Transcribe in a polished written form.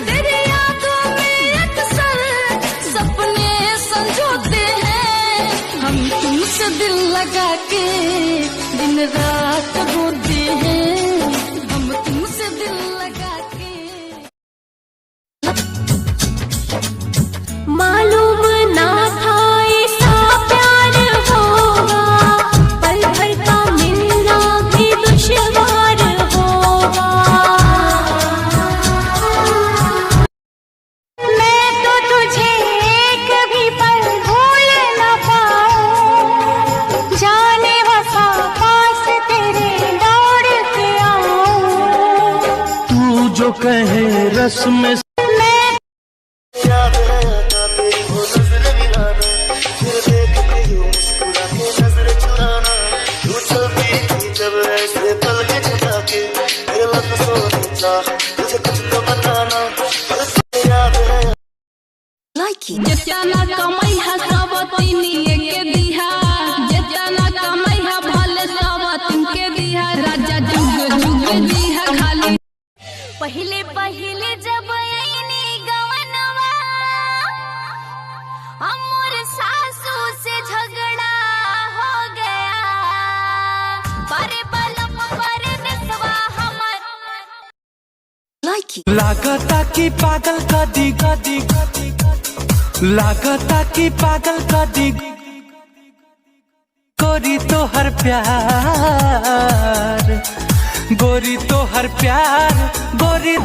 तेरी यादों में अक्सर सपने संजोते हैं, हम तुमसे दिल लगा के दिन रात रोते हैं, हम तुमसे दिल लगा के। मालूम ना था ऐसा प्यार होगा, पल भर का मिलना भी दुश्वार होगा। मैं तो तुझे कभी पल भूल न पाऊं, जाने वफा पास तेरे दौड़ के आऊं। तू जो कहे रस्म जितना कमाई है सब तीनिए के दिहा, जितना कमाई है भले सब तीन के दिहा, राजा जुग जुग दिहा खाली। पहले पहले जब आईनी गवनवा, हमर सासू से झगड़ा हो गया, परे बलम परे देसवा हमर लागता की पागल कदी कदी लागता की पागल कदी गोरी तो हर प्यार, गोरी तो हर प्यार, गोरी तो